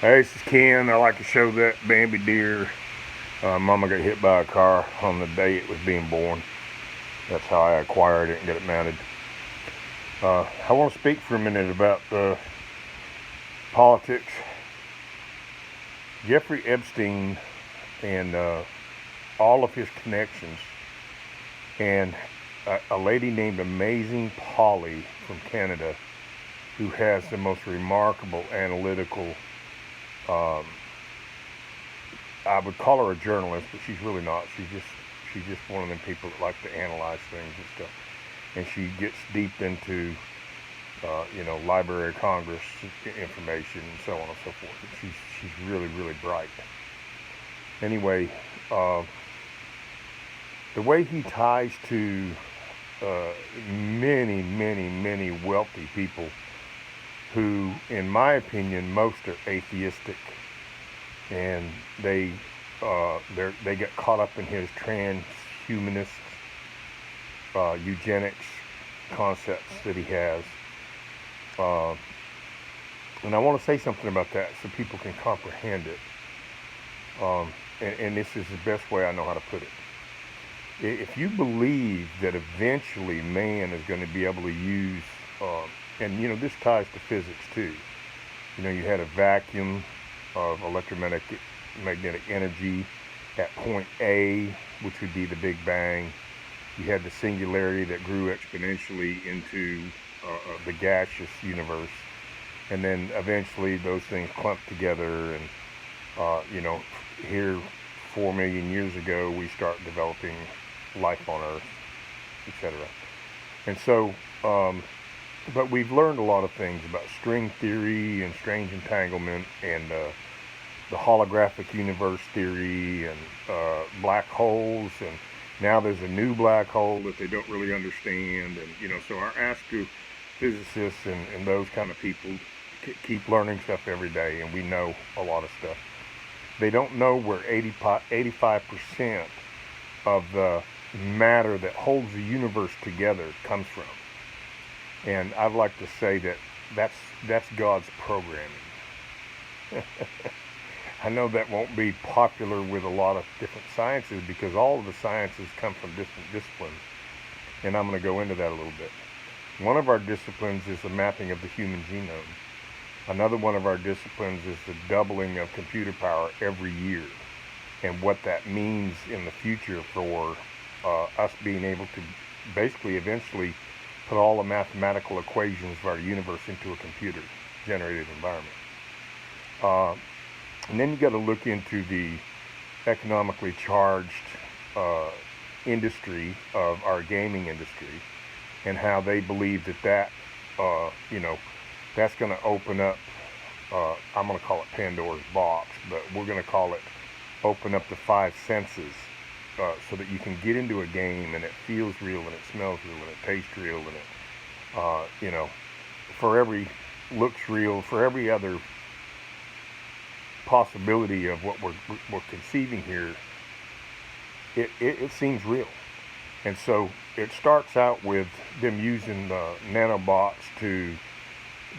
Hey, this is Ken. I like to show that Bambi deer. Mama got hit by a car on the day it was being born. That's how I acquired it and got it mounted. I want to speak for a minute about politics. Jeffrey Epstein and all of his connections, and a lady named Amazing Polly from Canada, who has the most remarkable analytical. Um, I would call her a journalist, but she's really not. She's just one of them people that like to analyze things and stuff. And she gets deep into Library of Congress information and so on and so forth. And she's really bright. Anyway, uh, the way he ties to uh, many wealthy people who, in my opinion, most are atheistic, and they get caught up in his transhumanist eugenics concepts that he has. Uh, and I want to say something about that so people can comprehend it. And this is the best way I know how to put it. If you believe that eventually man is going to be able to use, and this ties to physics too. You had a vacuum of electromagnetic energy at point A, which would be the Big Bang. You had the singularity that grew exponentially into the gaseous universe, and then eventually those things clumped together, and here 4 million years ago we start developing life on Earth, etc. And so, but we've learned a lot of things about string theory and strange entanglement and the holographic universe theory and black holes, and now there's a new black hole that they don't really understand, and so our astrophysicists and those kind of people keep learning stuff every day, and we know a lot of stuff. They don't know where 85% of the matter that holds the universe together comes from, and I'd like to say that that's God's programming. I know that won't be popular with a lot of different sciences because all of the sciences come from different disciplines, and I'm going to go into that a little bit. One of our disciplines is the mapping of the human genome. Another one of our disciplines is the doubling of computer power every year, and what that means in the future for us being able to basically eventually put all the mathematical equations of our universe into a computer generated environment. Uh, and then you got to look into the economically charged uh, industry of our gaming industry, and how they believe that uh, you know that's going to open up. I'm going to call it Pandora's box, but we're going to call it open up the five senses, so that you can get into a game and it feels real and it smells real and it tastes real and it, for every looks real, for every other possibility of what we're conceiving here, it seems real. And so it starts out with them using the nanobots to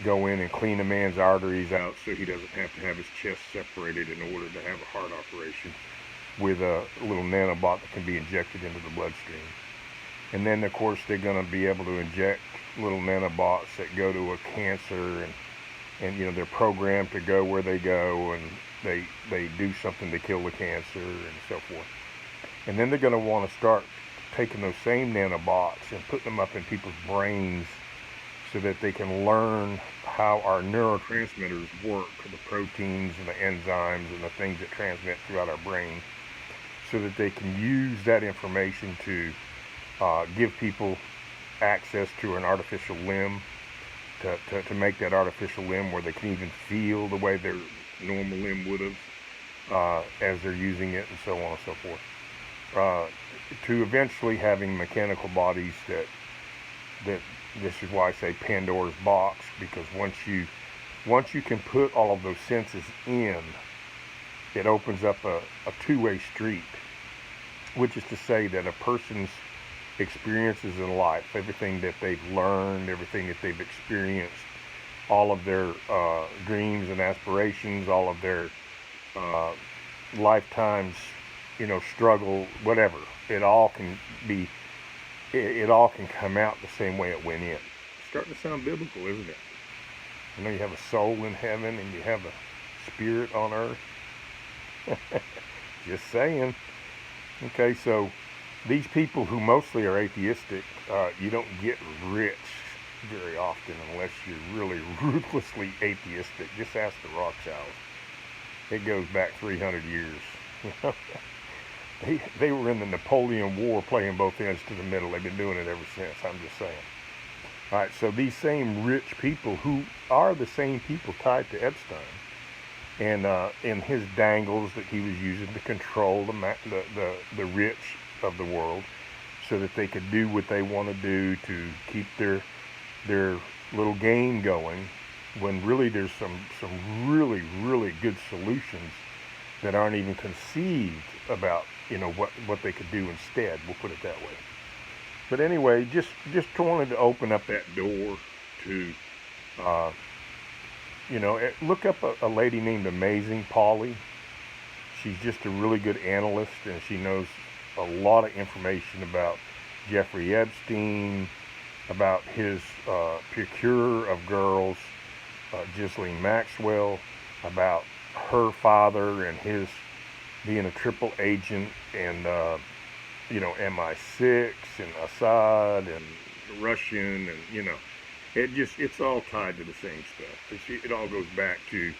go in and clean a man's arteries out so he doesn't have to have his chest separated in order to have a heart operation, with a little nanobot that can be injected into the bloodstream. And then, of course, they're going to be able to inject little nanobots that go to a cancer, and they're programmed to go where they go, and they do something to kill the cancer and so forth. And then they're going to want to start taking those same nanobots and putting them up in people's brains so that they can learn how our neurotransmitters work, the proteins and the enzymes and the things that transmit throughout our brain, so that they can use that information to give people access to an artificial limb, to make that artificial limb where they can even feel the way their normal limb would have, as they're using it, and so on and so forth. To eventually having mechanical bodies that this is why I say Pandora's box, because once you can put all of those senses in, it opens up a two-way street, which is to say that a person's experiences in life, everything that they've learned, everything that they've experienced, all of their dreams and aspirations, all of their uh, lifetimes, struggle, whatever. It all can be, it all can come out the same way it went in. It's starting to sound biblical, isn't it? You know, you have a soul in heaven and you have a spirit on earth. Just saying. Okay, so these people who mostly are atheistic, you don't get rich very often unless you're really ruthlessly atheistic. Just ask the Rothschilds. It goes back 300 years. They were in the Napoleon War playing both ends to the middle. They've been doing it ever since. I'm just saying. All right, so these same rich people who are the same people tied to Epstein and in his dangles that he was using to control the rich of the world so that they could do what they want to do to keep their little game going, when really there's some really really good solutions that aren't even conceived about, what they could do instead. We'll put it that way. But anyway, just wanted to open up that door to uh, look up a lady named Amazing Polly. She's just a really good analyst, and she knows a lot of information about Jeffrey Epstein, about his procure of girls, Ghislaine Maxwell, about her father and his being a triple agent, and MI6 and Assad and Russian, and it's all tied to the same stuff. It all goes back to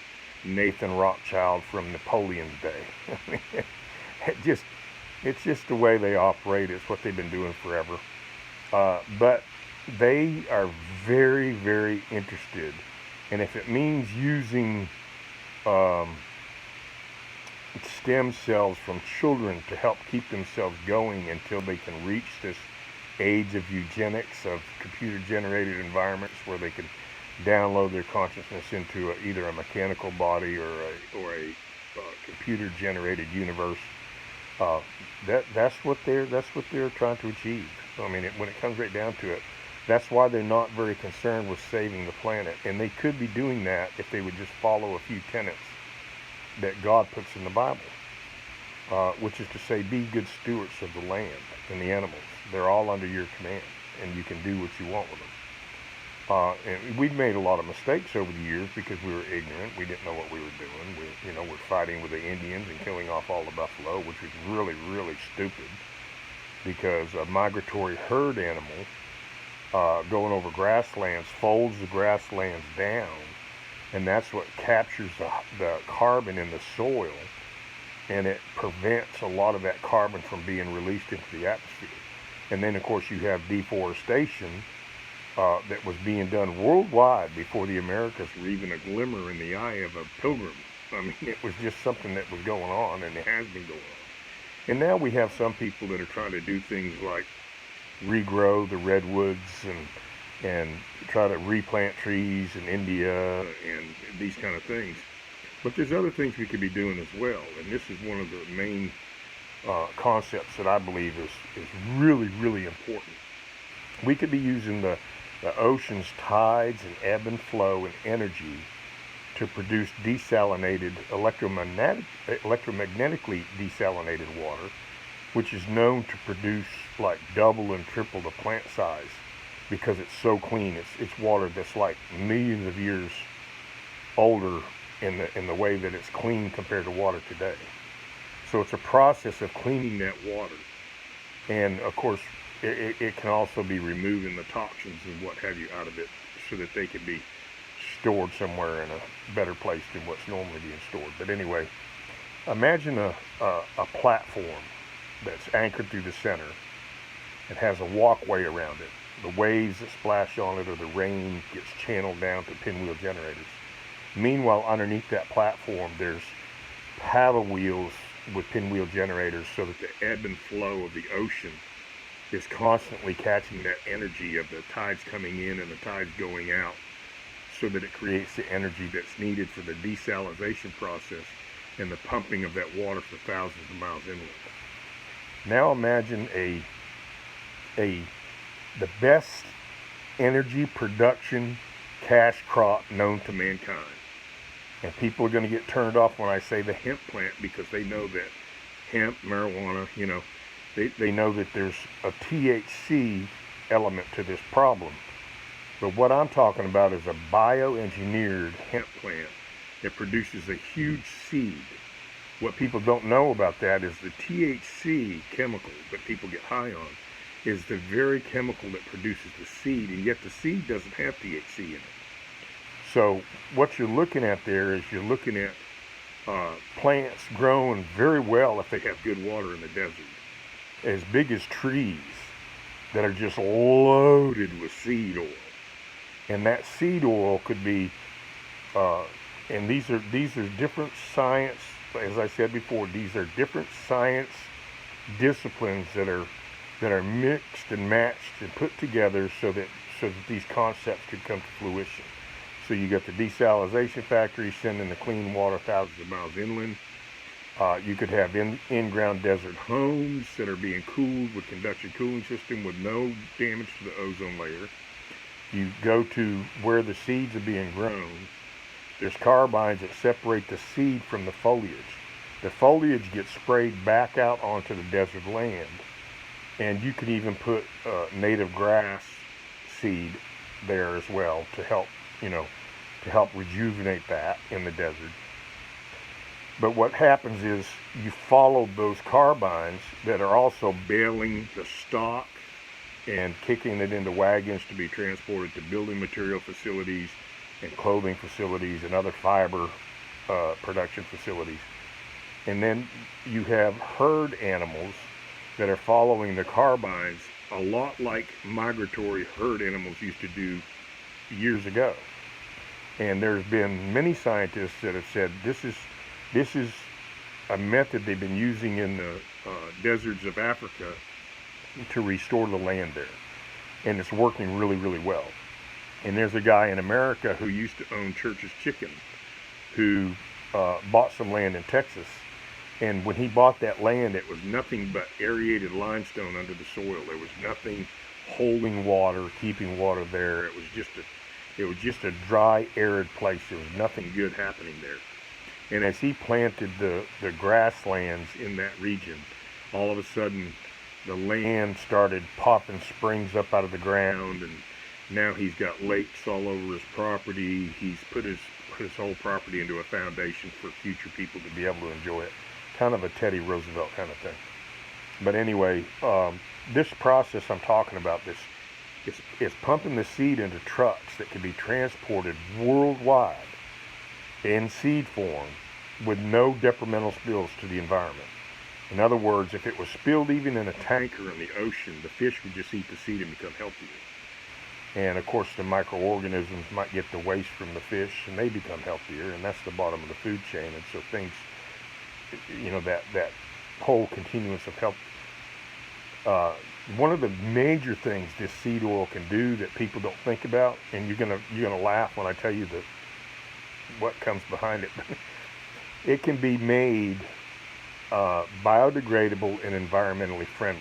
Nathan Rothschild from Napoleon's day. It's just the way they operate. It's what they've been doing forever. But they are very, very interested, and if it means using um, stem cells from children to help keep themselves going until they can reach this age of eugenics, of computer-generated environments where they can download their consciousness into either a mechanical body or a computer-generated universe. That's what they're trying to achieve. I mean, when it comes right down to it, that's why they're not very concerned with saving the planet. And they could be doing that if they would just follow a few tenets that God puts in the Bible, which is to say, be good stewards of the land and the animals. They're all under your command, and you can do what you want with them. And we've made a lot of mistakes over the years because we were ignorant. We didn't know what we were doing. We're fighting with the Indians and killing off all the buffalo, which was really, really stupid, because a migratory herd animal going over grasslands folds the grasslands down, and that's what captures the carbon in the soil, and it prevents a lot of that carbon from being released into the atmosphere. And then, of course, you have deforestation that was being done worldwide before the Americas were even a glimmer in the eye of a pilgrim. I mean, it was just something that was going on, and it has been going on. And now we have some people that are trying to do things like regrow the redwoods and try to replant trees in India and these kind of things. But there's other things we could be doing as well, and this is one of the main concepts that I believe is really, really important. We could be using the ocean's tides and ebb and flow and energy to produce desalinated, electromagnetically desalinated water, which is known to produce like double and triple the plant size because it's so clean. It's water that's like millions of years older in the way that it's clean compared to water today. So it's a process of cleaning that water, and of course it can also be removing the toxins and what have you out of it so that they can be stored somewhere in a better place than what's normally being stored. But anyway, imagine a platform that's anchored through the center. It has a walkway around it. The waves that splash on it or the rain gets channeled down to pinwheel generators. Meanwhile, underneath that platform, there's paddle wheels with pinwheel generators so that the ebb and flow of the ocean is constantly catching that energy of the tides coming in and the tides going out, so that it creates the energy that's needed for the desalination process and the pumping of that water for thousands of miles inland. Now imagine the best energy production cash crop known to mankind. And people are going to get turned off when I say the hemp plant, because they know that hemp, marijuana, they know that there's a THC element to this problem. But what I'm talking about is a bioengineered hemp plant that produces a huge seed. What people don't know about that is the THC chemical that people get high on is the very chemical that produces the seed, and yet the seed doesn't have THC in it. So what you're looking at there is you're looking at plants growing very well if they have good water in the desert, as big as trees that are just loaded with seed oil. And that seed oil could be, and these are different science, as I said before, these are different science disciplines that are mixed and matched and put together so that these concepts could come to fruition. So you got the desalination factory sending the clean water thousands of miles inland. You could have in-ground desert homes that are being cooled with conduction cooling system with no damage to the ozone layer. You go to where the seeds are being grown. There's carbines that separate the seed from the foliage. The foliage gets sprayed back out onto the desert land. And you could even put native grass seed there as well to help rejuvenate that in the desert. But what happens is you follow those carbines that are also baling the stock and kicking it into wagons to be transported to building material facilities and clothing facilities and other fiber production facilities. And then you have herd animals that are following the carbines, a lot like migratory herd animals used to do years ago. And there's been many scientists that have said this is a method they've been using in the deserts of Africa to restore the land there. And it's working really, really well. And there's a guy in America who used to own Church's Chicken who bought some land in Texas. And when he bought that land, it was nothing but aerated limestone under the soil. There was nothing holding water, keeping water there. It was just a dry, arid place. There was nothing good happening there. And as he planted the grasslands in that region, all of a sudden the land started popping springs up out of the ground, and now he's got lakes all over his property. He's put his whole property into a foundation for future people to be able to enjoy it. Kind of a Teddy Roosevelt kind of thing. But anyway, this process I'm talking about, is pumping the seed into trucks that can be transported worldwide in seed form with no detrimental spills to the environment. In other words, if it was spilled even in a tanker in the ocean, the fish would just eat the seed and become healthier. And of course, the microorganisms might get the waste from the fish and they become healthier, and that's the bottom of the food chain. And so things, that whole continuance of health. One of the major things this seed oil can do that people don't think about, and you're gonna laugh when I tell you what comes behind it. It can be made biodegradable and environmentally friendly.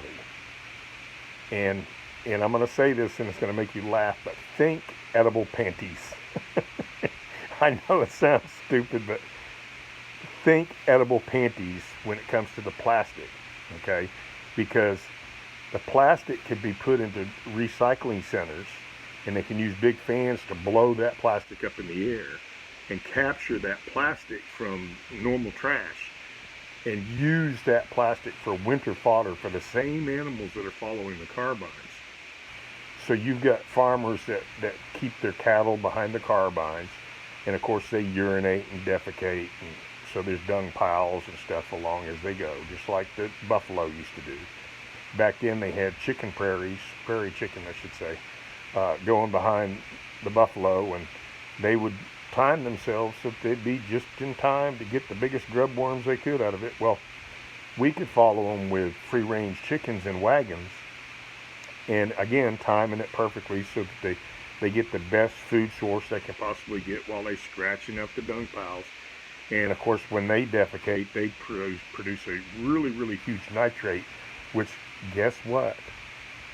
And I'm going to say this, and it's going to make you laugh, but think edible panties. I know it sounds stupid, but think edible panties when it comes to the plastic, okay? Because the plastic can be put into recycling centers, and they can use big fans to blow that plastic up in the air and capture that plastic from normal trash and use that plastic for winter fodder for the same animals that are following the carbines. So you've got farmers that keep their cattle behind the carbines, and of course they urinate and defecate, and so there's dung piles and stuff along as they go, just like the buffalo used to do. Back then they had chicken prairie chicken I should say, going behind the buffalo, and they would time themselves so that they'd be just in time to get the biggest grub worms they could out of it. Well, we could follow them with free-range chickens in wagons, and again, timing it perfectly so that they get the best food source they can possibly get while they scratching up the dung piles. And of course, when they defecate, they produce a really, really huge nitrate, which, guess what?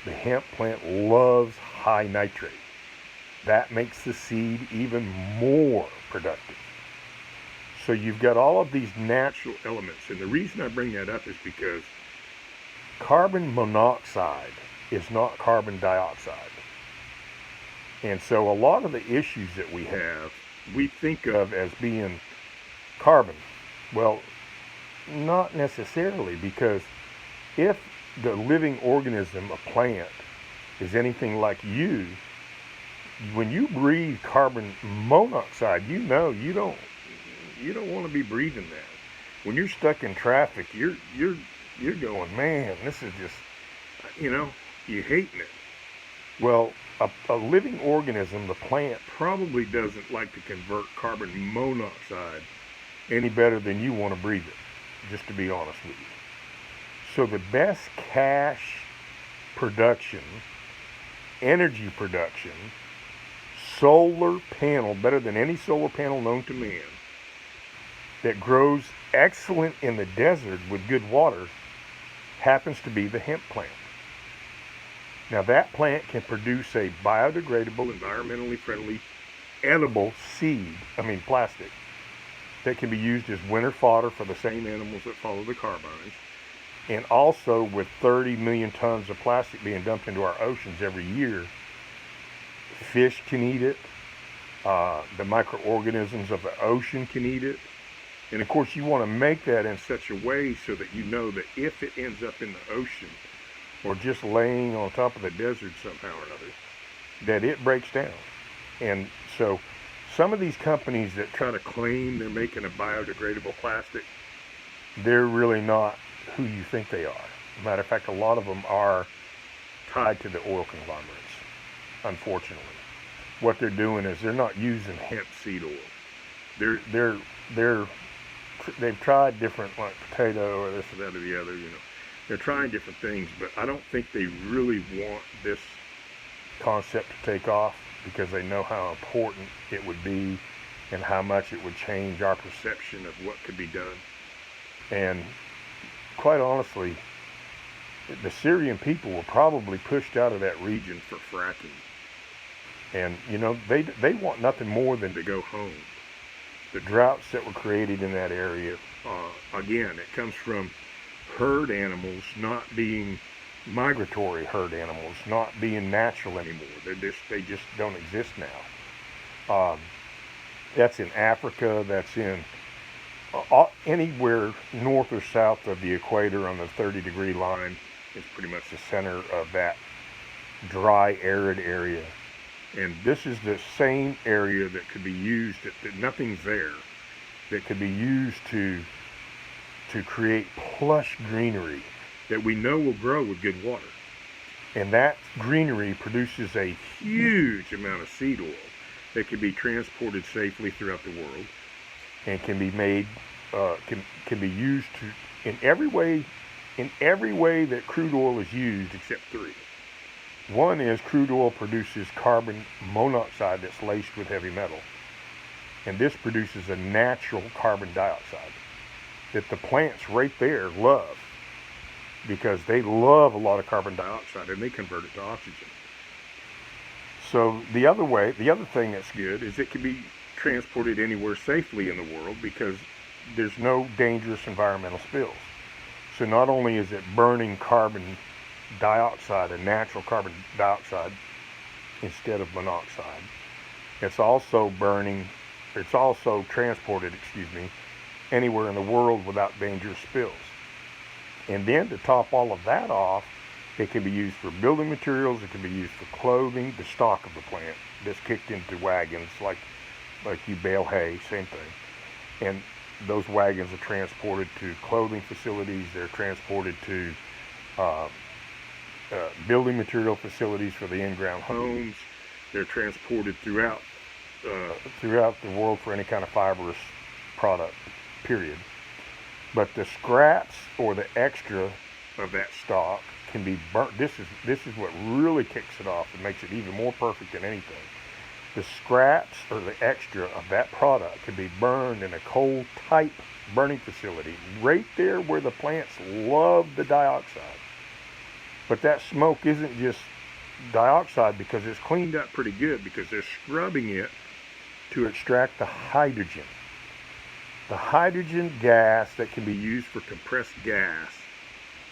The hemp plant loves high nitrate. that makes the seed even more productive. So you've got all of these natural elements. And the reason I bring that up is because carbon monoxide is not carbon dioxide. And so a lot of the issues that we have, we think of as being carbon. Well, not necessarily, because if the living organism, a plant, is anything like you, when you breathe carbon monoxide, you don't want to be breathing that. When you're stuck in traffic, you're going, man, this is just, you know, you hating it. Well, a living organism, the plant, probably doesn't like to convert carbon monoxide any better than you want to breathe it, just to be honest with you. So the best cash production, energy production, solar panel, better than any solar panel known to man, that grows excellent in the desert with good water, happens to be the hemp plant. Now that plant can produce a biodegradable, environmentally friendly, edible plastic, that can be used as winter fodder for the same animals that follow the carbines. And also, with 30 million tons of plastic being dumped into our oceans every year, fish can eat it, the microorganisms of the ocean can eat it. And of course, you want to make that in such a way so that you know that if it ends up in the ocean or just laying on top of the desert somehow or another, that it breaks down. And so some of these companies that try to claim they're making a biodegradable plastic, they're really not who you think they are. Matter of fact, a lot of them are tied to the oil conglomerates, unfortunately. What they're doing is they're not using hemp seed oil. They've tried different, like potato or this or that or the other, They're trying different things, but I don't think they really want this concept to take off, because they know how important it would be and how much it would change our perception of what could be done. And quite honestly, the Syrian people were probably pushed out of that region for fracking. And, they want nothing more than to go home. The droughts that were created in that area, again, it comes from herd animals not being migratory herd animals, not being natural anymore. They just don't exist now. That's in Africa. That's in anywhere north or south of the equator on the 30-degree line is pretty much the center of that dry, arid area. And this is the same area that could be used, that nothing's there, that could be used to create plush greenery that we know will grow with good water. And that greenery produces a huge amount of seed oil that can be transported safely throughout the world and can be made, can be used in every way that crude oil is used, except three. One is crude oil produces carbon monoxide that's laced with heavy metal. And this produces a natural carbon dioxide that the plants right there love, because they love a lot of carbon dioxide and they convert it to oxygen. So the other thing that's good is it can be transported anywhere safely in the world, because there's no dangerous environmental spills. So not only is it burning carbon dioxide, a natural carbon dioxide instead of monoxide, it's also transported, anywhere in the world without dangerous spills. And then to top all of that off, it can be used for building materials, it can be used for clothing, the stalk of the plant that's kicked into wagons, like you bale hay, same thing. And those wagons are transported to clothing facilities, they're transported to building material facilities for the in-ground homes, they're transported throughout the world for any kind of fibrous product, period. But the scraps or the extra of that stock can be burnt. This is what really kicks it off and makes it even more perfect than anything. The scraps or the extra of that product can be burned in a coal type burning facility right there where the plants love the dioxide. But that smoke isn't just dioxide because it's cleaned up pretty good because they're scrubbing it to extract the hydrogen. The hydrogen gas that can be used for compressed gas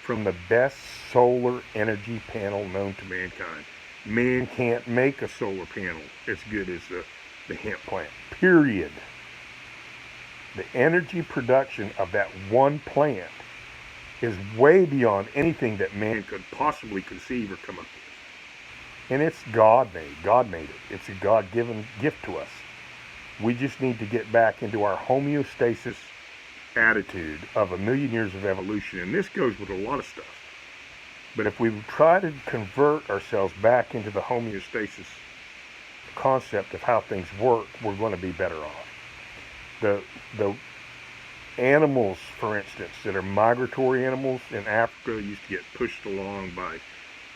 from the best solar energy panel known to mankind. Man can't make a solar panel as good as the hemp plant, period. The energy production of that one plant is way beyond anything that man could possibly conceive or come up with. And it's God made. God made it. It's a God-given gift to us. We just need to get back into our homeostasis attitude of a million years of evolution. And this goes with a lot of stuff. But if we try to convert ourselves back into the homeostasis concept of how things work, we're going to be better off. The animals, for instance, that are migratory animals in Africa used to get pushed along by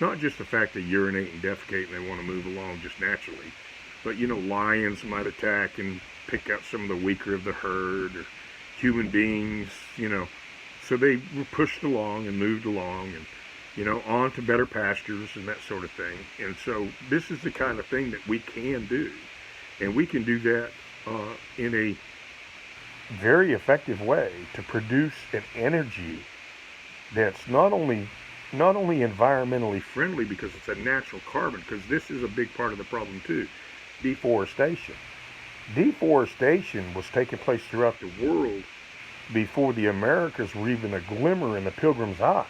not just the fact they urinate and defecate and they want to move along just naturally, but lions might attack and pick out some of the weaker of the herd, or human beings, so they were pushed along and moved along and on to better pastures and that sort of thing. And so this is the kind of thing that we can do, and we can do that in a very effective way to produce an energy that's not only environmentally friendly because it's a natural carbon, because this is a big part of the problem too. Deforestation. Deforestation was taking place throughout the world before the Americas were even a glimmer in the Pilgrim's eye.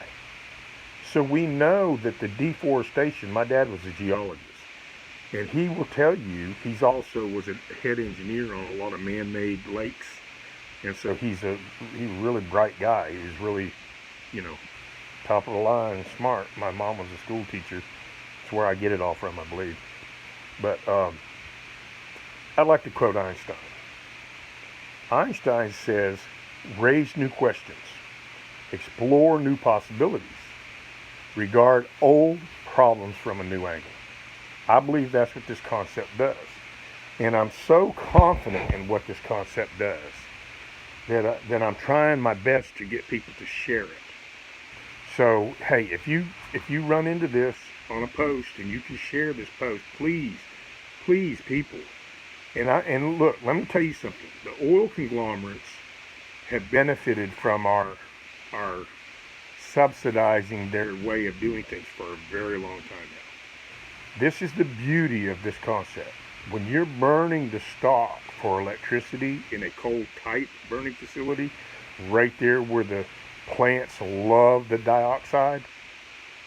So we know that the deforestation, my dad was a geologist, and he will tell you, he's also was a head engineer on a lot of man-made lakes, and so he's a really bright guy. He's really, top of the line and smart. My mom was a school teacher. That's where I get it all from, I believe. But I'd like to quote Einstein. Einstein says, raise new questions, explore new possibilities, regard old problems from a new angle. I believe that's what this concept does. And I'm so confident in what this concept does that I'm trying my best to get people to share it. So, hey, if you run into this on a post and you can share this post, please, people. And look, let me tell you something. The oil conglomerates have benefited from our subsidizing their way of doing things for a very long time now. This is the beauty of this concept. When you're burning the stock for electricity in a coal type burning facility, right there where the plants love the dioxide,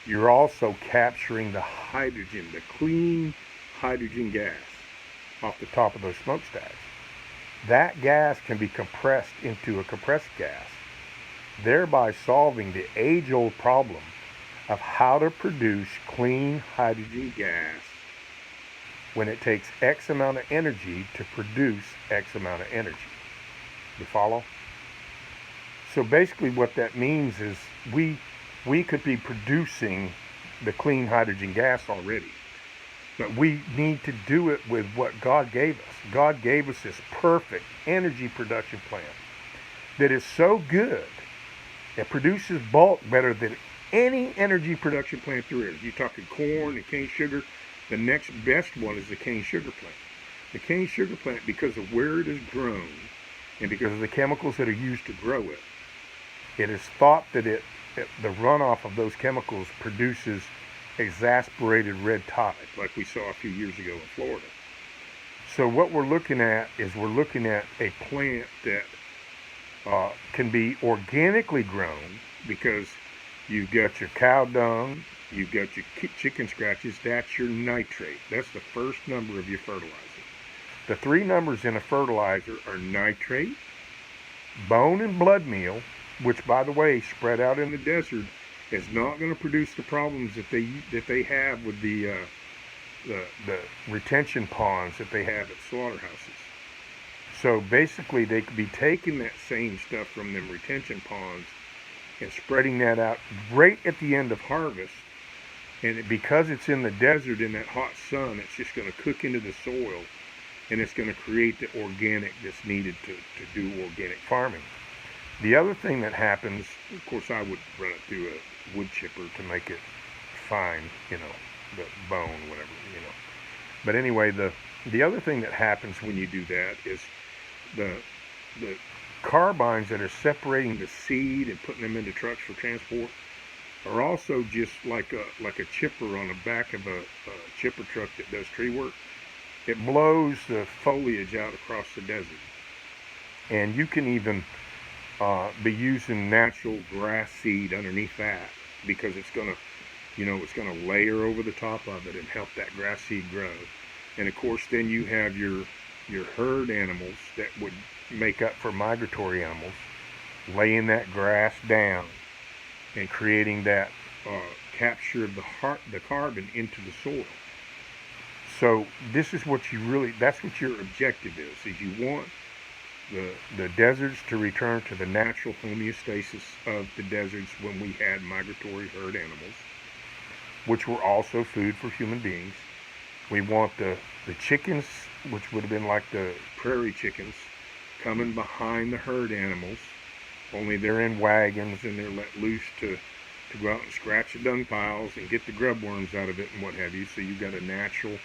you're also capturing the hydrogen, the clean hydrogen gas off the top of those smokestacks. That gas can be compressed into a compressed gas, thereby solving the age-old problem of how to produce clean hydrogen gas when it takes X amount of energy to produce X amount of energy. You follow? So basically what that means is we could be producing the clean hydrogen gas already, but we need to do it with what God gave us. God gave us this perfect energy production plant that is so good, it produces bulk better than any energy production plant there is. You're talking corn and cane sugar. The next best one is the cane sugar plant. The cane sugar plant, because of where it is grown and because of the chemicals that are used to grow it, it is thought that the runoff of those chemicals produces exasperated red tide, like we saw a few years ago in Florida. So what we're looking at is a plant that can be organically grown, because you've got your cow dung, you've got your chicken scratches, that's your nitrate. That's the first number of your fertilizer. The three numbers in a fertilizer are nitrate, bone and blood meal, which, by the way, spread out in the desert, is not going to produce the problems that they have with the retention ponds that they have at slaughterhouses. So basically, they could be taking that same stuff from them retention ponds and spreading that out right at the end of harvest. And because it's in the desert in that hot sun, it's just going to cook into the soil, and it's going to create the organic that's needed to do organic farming. The other thing that happens, of course, I would run it through a wood chipper to make it fine, the bone, whatever. But anyway, the other thing that happens when you do that is the the carbines that are separating the seed and putting them into trucks for transport are also just like a chipper on the back of a chipper truck that does tree work. It blows the foliage out across the desert, and you can even be using natural grass seed underneath that, because it's gonna layer over the top of it and help that grass seed grow. And of course, then you have your herd animals that would make up for migratory animals, laying that grass down and creating that capture of the carbon into the soil. So this is that's what your objective is you want the deserts to return to the natural homeostasis of the deserts when we had migratory herd animals, which were also food for human beings. We want the chickens, which would have been like the prairie chickens, coming behind the herd animals, only they're in wagons and they're let loose to go out and scratch the dung piles and get the grub worms out of it and what have you. So you've got a natural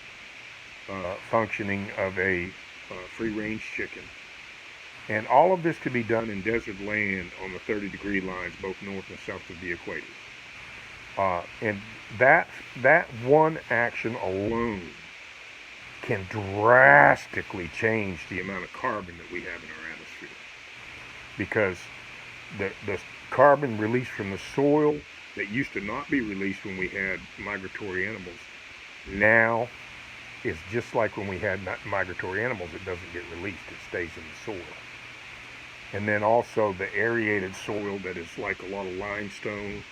functioning of a free-range chicken. And all of this could be done in desert land on the 30-degree lines, both north and south of the equator. And that one action alone can drastically change the amount of carbon that we have in our atmosphere, because the carbon released from the soil that used to not be released when we had migratory animals now is just like when we had migratory animals. It doesn't get released, it stays in the soil. And then also the aerated soil that is like a lot of limestone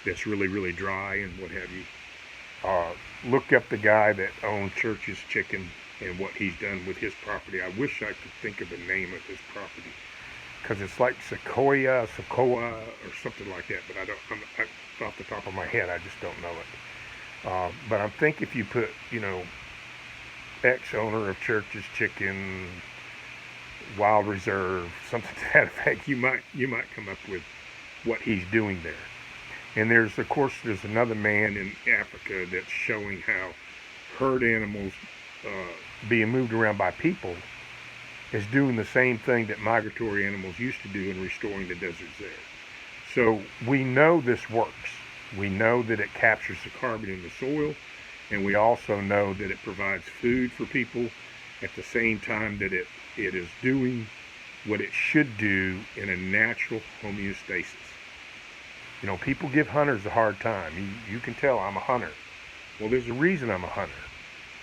that's really, really dry and what have you. Look up the guy that owned Church's Chicken and what he's done with his property. I wish I could think of the name of his property, because it's like Sequoia, or something like that. But off the top of my head, I just don't know it. But I think if you put, ex-owner of Church's Chicken, Wild Reserve, something to that effect, you might come up with what he's doing there. And there's another man in Africa that's showing how herd animals being moved around by people is doing the same thing that migratory animals used to do in restoring the deserts there. So we know this works. We know that it captures the carbon in the soil, and we also know that it provides food for people at the same time that it is doing what it should do in a natural homeostasis. People give hunters a hard time. You can tell I'm a hunter. Well, there's a reason I'm a hunter.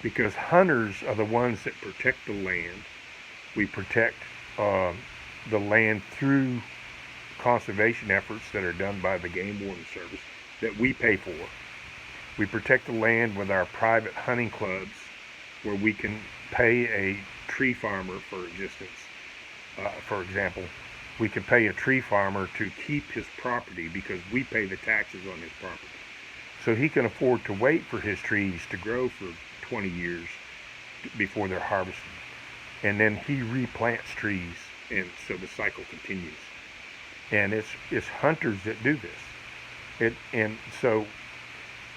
Because hunters are the ones that protect the land. We protect the land through conservation efforts that are done by the Game Warden Service that we pay for. We protect the land with our private hunting clubs, where we can pay a tree farmer for existence. For example, we can pay a tree farmer to keep his property because we pay the taxes on his property. So he can afford to wait for his trees to grow for 20 years before they're harvested. And then he replants trees, and so the cycle continues. And it's hunters that do this. And so,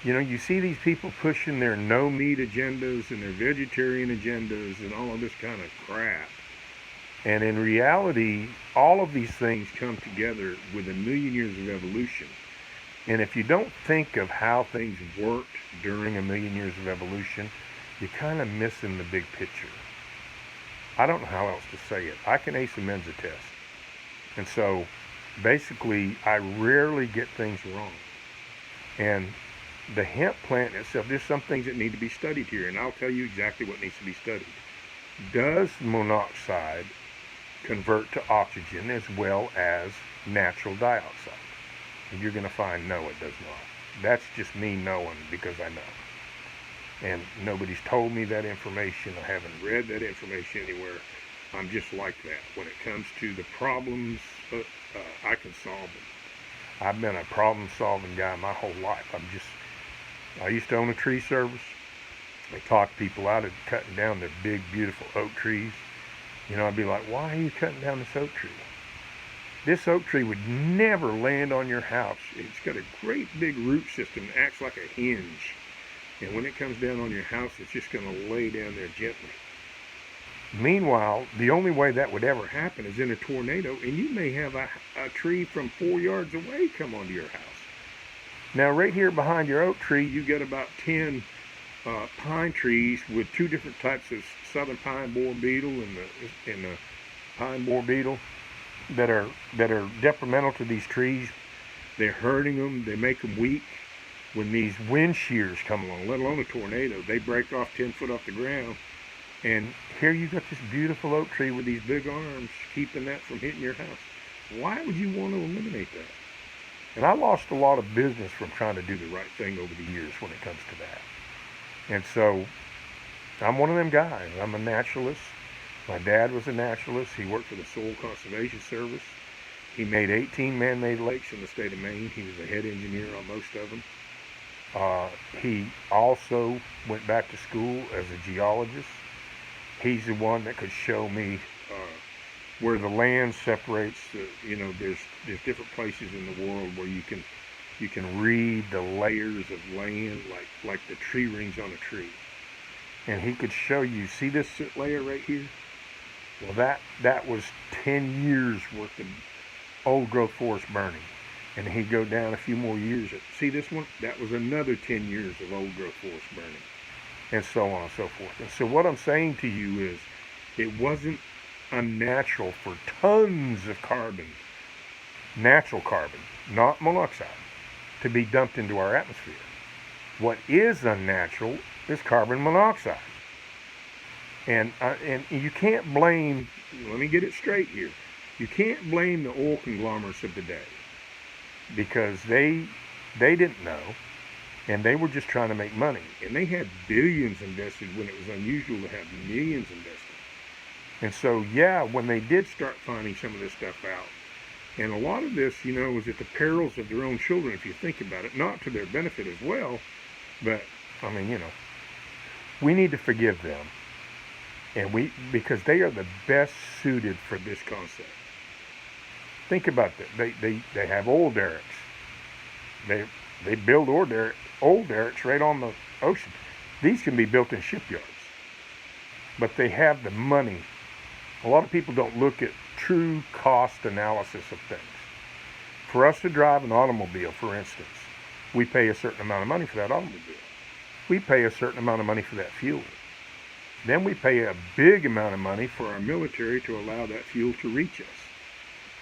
you see these people pushing their no-meat agendas and their vegetarian agendas and all of this kind of crap. And in reality, all of these things come together with a million years of evolution. And if you don't think of how things worked during a million years of evolution, you're kind of missing the big picture. I don't know how else to say it. I can ace a Mensa test. And so, basically, I rarely get things wrong. And the hemp plant itself, there's some things that need to be studied here, and I'll tell you exactly what needs to be studied. Does monoxide convert to oxygen as well as natural dioxide? And you're going to find no, it does not. That's just me knowing because I know. And nobody's told me that information. I haven't read that information anywhere. I'm just like that. When it comes to the problems, I can solve them. I've been a problem-solving guy my whole life. I used to own a tree service. I talked people out of cutting down their big, beautiful oak trees. I'd be like, why are you cutting down this oak tree? This oak tree would never land on your house. It's got a great big root system that acts like a hinge. And when it comes down on your house, it's just going to lay down there gently. Meanwhile, the only way that would ever happen is in a tornado, and you may have a tree from 4 yards away come onto your house. Now, right here behind your oak tree, you got about 10 pine trees with two different types of southern pine borer beetle and the pine borer beetle that are detrimental to these trees. They're hurting them. They make them weak. When these wind shears come along, let alone a tornado, they break off 10 foot off the ground. And here you got this beautiful oak tree with these big arms keeping that from hitting your house. Why would you want to eliminate that? And I lost a lot of business from trying to do the right thing over the years when it comes to that. And so I'm one of them guys. I'm a naturalist. My dad was a naturalist. He worked for the Soil Conservation Service. He made 18 man-made lakes in the state of Maine. He was the head engineer on most of them. He also went back to school as a geologist. He's the one that could show me where the land separates. There's different places in the world where you can read the layers of land like the tree rings on a tree. And he could show you, see this layer right here? Well, that was 10 years worth of old growth forest burning. And he'd go down a few more years. See this one? That was another 10 years of old growth forest burning. And so on and so forth. And so what I'm saying to you is, it wasn't unnatural for tons of carbon, natural carbon, not monoxide, to be dumped into our atmosphere. What is unnatural is carbon monoxide. And you can't blame, let me get it straight here, you can't blame the oil conglomerates of the day, because they didn't know, and they were just trying to make money. And they had billions invested when it was unusual to have millions invested. And so, yeah, when they did start finding some of this stuff out, and a lot of this, was at the perils of their own children, if you think about it, not to their benefit as well, but, we need to forgive them. And because they are the best suited for this concept. Think about that. They have oil derricks. They build oil derricks right on the ocean. These can be built in shipyards. But they have the money. A lot of people don't look at true cost analysis of things. For us to drive an automobile, for instance, we pay a certain amount of money for that automobile. We pay a certain amount of money for that fuel. Then we pay a big amount of money for our military to allow that fuel to reach us.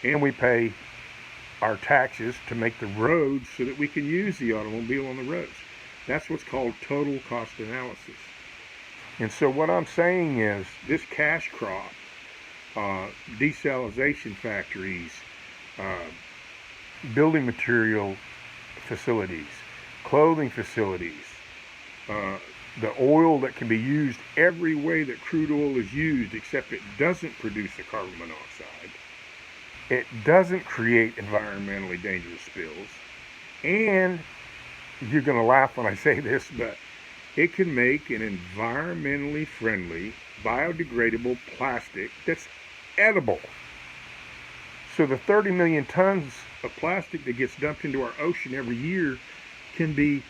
And we pay our taxes to make the roads so that we can use the automobile on the roads. That's what's called total cost analysis. And so what I'm saying is, this cash crop, desalination factories, building material facilities, clothing facilities, the oil that can be used every way that crude oil is used, except it doesn't produce the carbon monoxide. It doesn't create environmentally dangerous spills. And you're going to laugh when I say this, but it can make an environmentally friendly, biodegradable plastic that's edible. So the 30 million tons of plastic that gets dumped into our ocean every year can be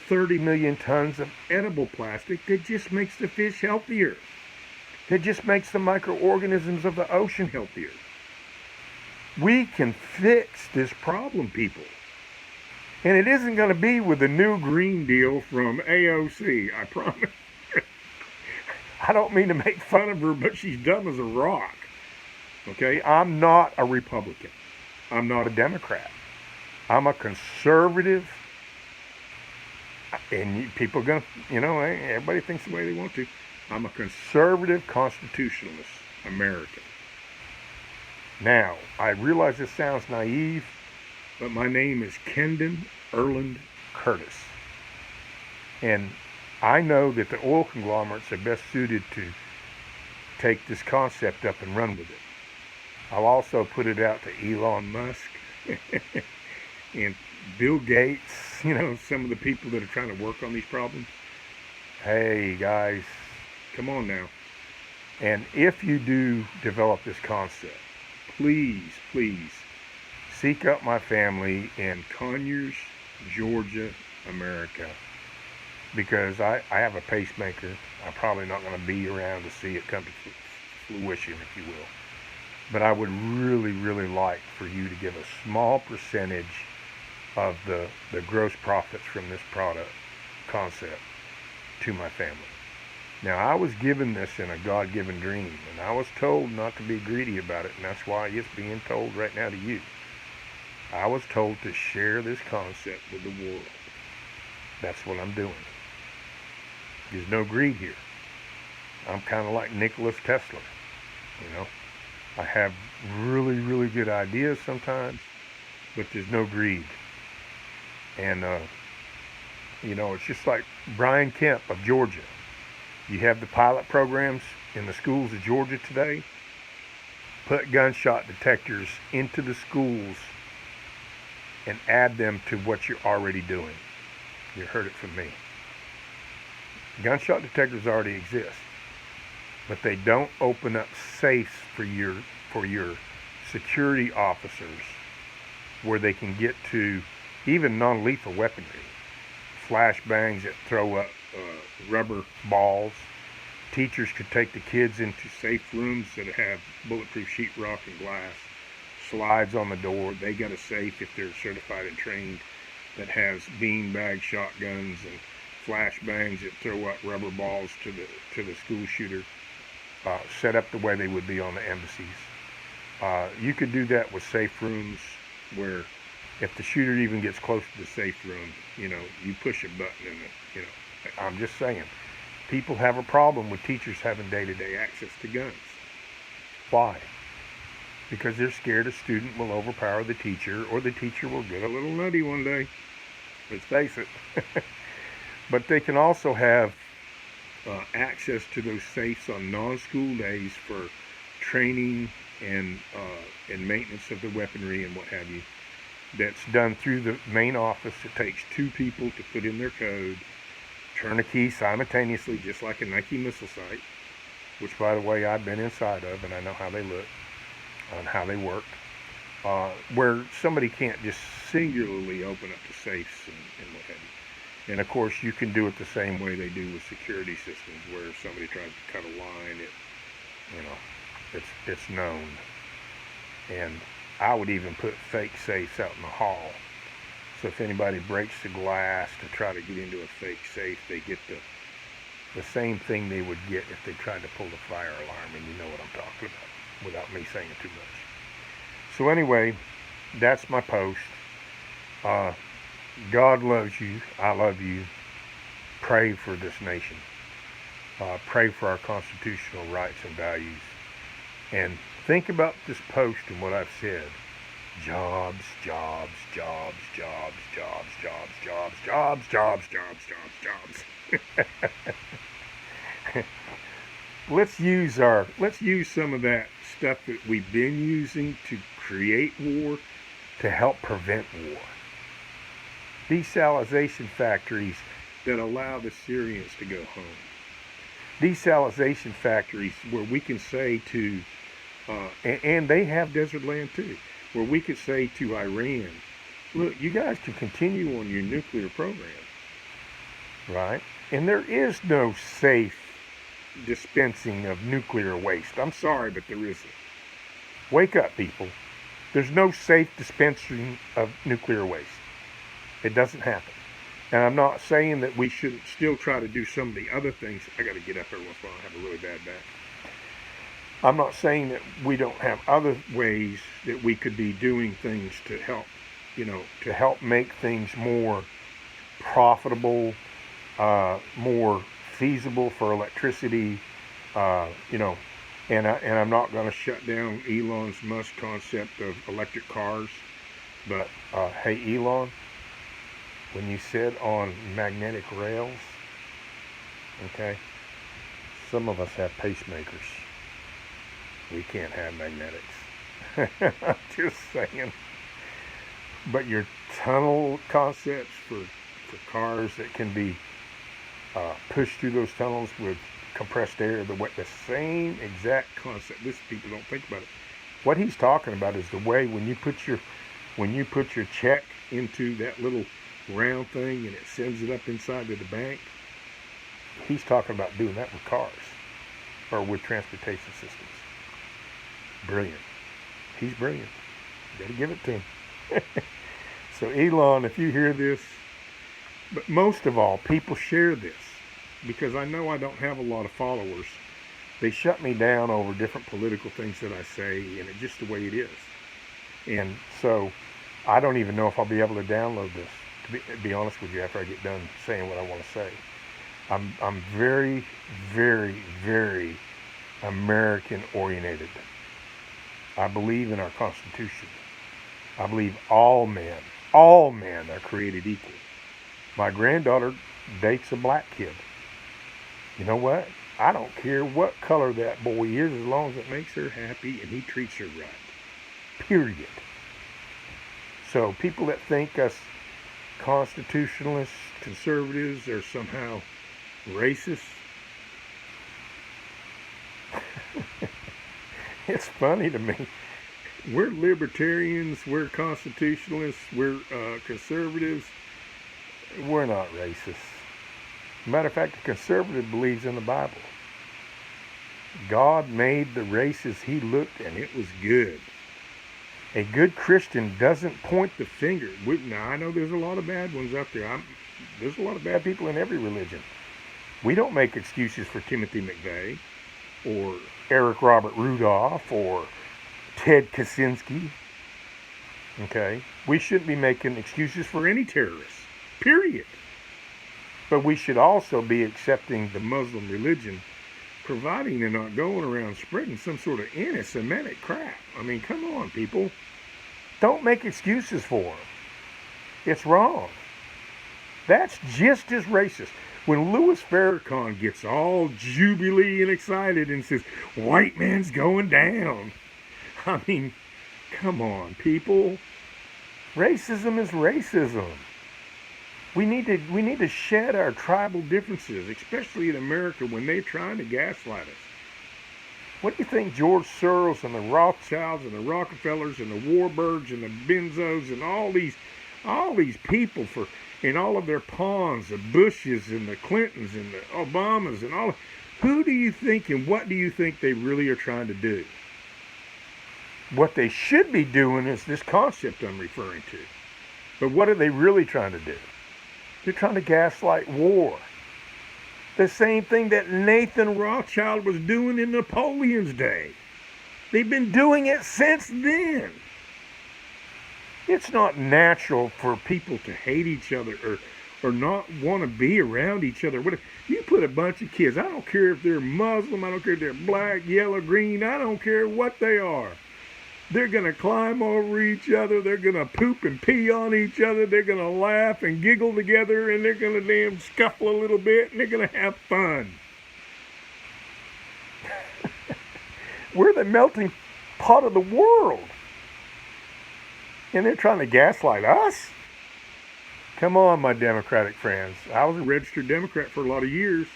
30 million tons of edible plastic that just makes the fish healthier. That just makes the microorganisms of the ocean healthier. We can fix this problem, people. And it isn't going to be with the new Green Deal from AOC, I promise. I don't mean to make fun of her, but she's dumb as a rock. Okay? I'm not a Republican. I'm not a Democrat. I'm a conservative. And people are going to, everybody thinks the way they want to. I'm a conservative constitutionalist American. Now, I realize this sounds naive, but my name is Kendon Erland Curtis. And I know that the oil conglomerates are best suited to take this concept up and run with it. I'll also put it out to Elon Musk and Bill Gates, some of the people that are trying to work on these problems. Hey, guys, come on now. And if you do develop this concept, please seek out my family in Conyers, Georgia, America. because I have a pacemaker. I'm probably not going to be around to see it come to fruition, if you will. But I would really, really like for you to give a small percentage of the gross profits from this product concept to my family. Now, I was given this in a God-given dream, and I was told not to be greedy about it, and that's why it's being told right now to you. I was told to share this concept with the world. That's what I'm doing. There's no greed here. I'm kind of like Nikola Tesla, you know. I have really, really good ideas sometimes, but there's no greed. And, it's just like Brian Kemp of Georgia. You have the pilot programs in the schools of Georgia today. Put gunshot detectors into the schools and add them to what you're already doing. You heard it from me. Gunshot detectors already exist, but they don't open up safes for your security officers where they can get to even non-lethal weaponry. Flashbangs that throw up rubber balls. Teachers could take the kids into safe rooms that have bulletproof sheetrock and glass. Slides on the door. They got a safe if they're certified and trained that has beanbag shotguns and flashbangs that throw up rubber balls to the school shooter. Set up the way they would be on the embassies. You could do that with safe rooms where if the shooter even gets close to the safe room, you push a button and I'm just saying, people have a problem with teachers having day-to-day access to guns. Why? Because they're scared a student will overpower the teacher, or the teacher will get a little nutty one day. Let's face it. But they can also have access to those safes on non-school days for training and maintenance of the weaponry and what have you. That's done through the main office. It takes 2 people to put in their code, turn a key simultaneously, just like a Nike missile site, which, by the way, I've been inside of, and I know how they look and how they work, where somebody can't just singularly open up the safes and what have you. And, of course, you can do it the same way they do with security systems, where if somebody tries to cut a line, it's known. And I would even put fake safes out in the hall. So if anybody breaks the glass to try to get into a fake safe, they get the same thing they would get if they tried to pull the fire alarm, and you know what I'm talking about, without me saying too much. So anyway, that's my post. God loves you. I love you. Pray for this nation. Pray for our constitutional rights and values. And think about this post and what I've said. Jobs, jobs, jobs, jobs, jobs, jobs, jobs, jobs, jobs, jobs, jobs, jobs. Let's use some of that stuff that we've been using to create war to help prevent war. Desalination factories that allow the Syrians to go home. Desalination factories where we can say to, and they have desert land too, where we could say to Iran, look, you guys can continue on your nuclear program, right? And there is no safe dispensing of nuclear waste. I'm sorry, but there isn't. Wake up, people. There's no safe dispensing of nuclear waste. It doesn't happen. And I'm not saying that we shouldn't still try to do some of the other things. I got to get up every once in a while. I have a really bad back. I'm not saying that we don't have other ways that we could be doing things to help, to help make things more profitable, more feasible for electricity, and I'm not going to shut down Elon Musk's concept of electric cars. But, hey, Elon, when you sit on magnetic rails, okay, some of us have pacemakers. We can't have magnetics. I'm just saying. But your tunnel concepts for cars that can be pushed through those tunnels with compressed air, the same exact concept. This people don't think about it. What he's talking about is the way when you put your check into that little round thing and it sends it up inside to the bank, he's talking about doing that with cars or with transportation systems. Brilliant. He's brilliant. You got to give it to him. So Elon, if you hear this, but most of all, people share this because I know I don't have a lot of followers. They shut me down over different political things that I say, and it's just the way it is. And so I don't even know if I'll be able to download this, to be honest with you, after I get done saying what I want to say. I'm very, very, very American oriented. I believe in our Constitution. I believe all men are created equal. My granddaughter dates a black kid. You know what? I don't care what color that boy is as long as it makes her happy and he treats her right. Period. So people that think us constitutionalists, conservatives are somehow racist, it's funny to me. We're libertarians, we're constitutionalists, we're conservatives. We're not racist. Matter of fact, a conservative believes in the Bible. God made the races he looked and it was good. A good Christian doesn't point the finger. Now, I know there's a lot of bad ones out there. There's a lot of bad people in every religion. We don't make excuses for Timothy McVeigh or Eric Robert Rudolph or Ted Kaczynski. Okay? We shouldn't be making excuses for any terrorists. Period. But we should also be accepting the Muslim religion, providing they're not going around spreading some sort of anti-Semitic crap. I mean, come on, people. Don't make excuses for them. It's wrong. That's just as racist. When Louis Farrakhan gets all jubilee and excited and says, white man's going down. I mean, come on, people. Racism is racism. We need to shed our tribal differences, especially in America when they're trying to gaslight us. What do you think George Soros and the Rothschilds and the Rockefellers and the Warburgs and the Benzos and all these people and all of their pawns, the Bushes and the Clintons and the Obamas and all, who do you think and what do you think they really are trying to do? What they should be doing is this concept I'm referring to. But what are they really trying to do? They're trying to gaslight war. The same thing that Nathan Rothschild was doing in Napoleon's day. They've been doing it since then. It's not natural for people to hate each other or not want to be around each other. What if you put a bunch of kids, I don't care if they're Muslim, I don't care if they're black, yellow, green, I don't care what they are. They're going to climb over each other. They're going to poop and pee on each other. They're going to laugh and giggle together. And they're going to damn scuffle a little bit. And they're going to have fun. We're the melting pot of the world. And they're trying to gaslight us? Come on, my Democratic friends. I was a registered Democrat for a lot of years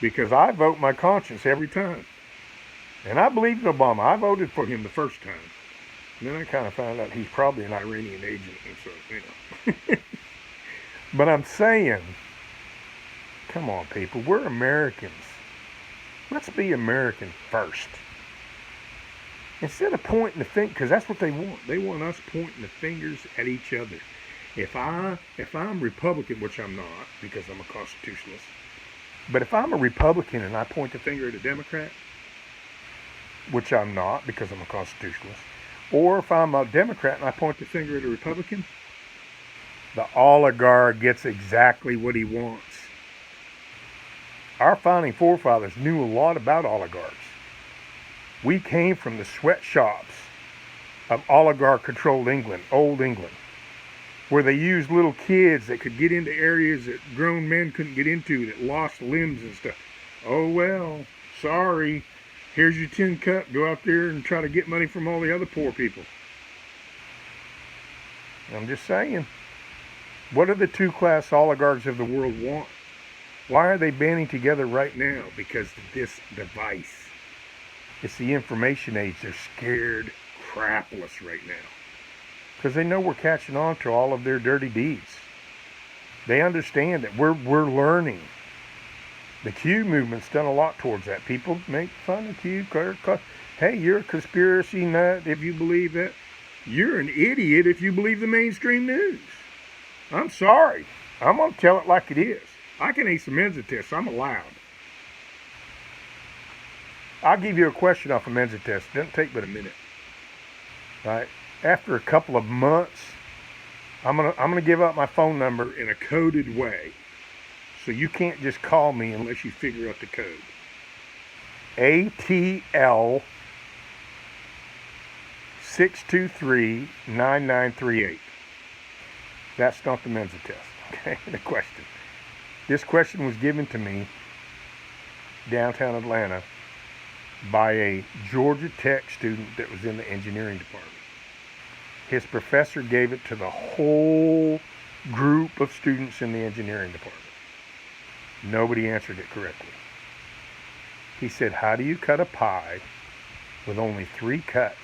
because I vote my conscience every time. And I believed in Obama. I voted for him the first time. And then I kind of found out he's probably an Iranian agent. And so, you know. But I'm saying, come on, people. We're Americans. Let's be American first. Instead of pointing the finger, because that's what they want. They want us pointing the fingers at each other. If I'm Republican, which I'm not, because I'm a constitutionalist, but if I'm a Republican and I point the finger at a Democrat, which I'm not because I'm a constitutionalist, or if I'm a Democrat and I point the finger at a Republican, the oligarch gets exactly what he wants. Our founding forefathers knew a lot about oligarchs. We came from the sweatshops of oligarch-controlled England, old England, where they used little kids that could get into areas that grown men couldn't get into, that lost limbs and stuff. Oh well, sorry. Here's your tin cup. Go out there and try to get money from all the other poor people. I'm just saying. What do the two-class oligarchs of the world want? Why are they banding together right now? Because of this device. It's the information age. They're scared crapless right now. Because they know we're catching on to all of their dirty deeds. They understand that we're learning. The Q movement's done a lot towards that. People make fun of Q. Hey, you're a conspiracy nut if you believe that. You're an idiot if you believe the mainstream news. I'm sorry. I'm going to tell it like it is. I can ace a Mensa test. I'm allowed. I'll give you a question off a Mensa test. It doesn't take but a minute. Right? After a couple of months, I'm gonna give out my phone number in a coded way. So you can't just call me unless you figure out the code. ATL 623-9938. That's not the Mensa test. Okay, the question. This question was given to me downtown Atlanta by a Georgia Tech student that was in the engineering department. His professor gave it to the whole group of students in the engineering department. Nobody answered it correctly. He said, how do you cut a pie with only 3 cuts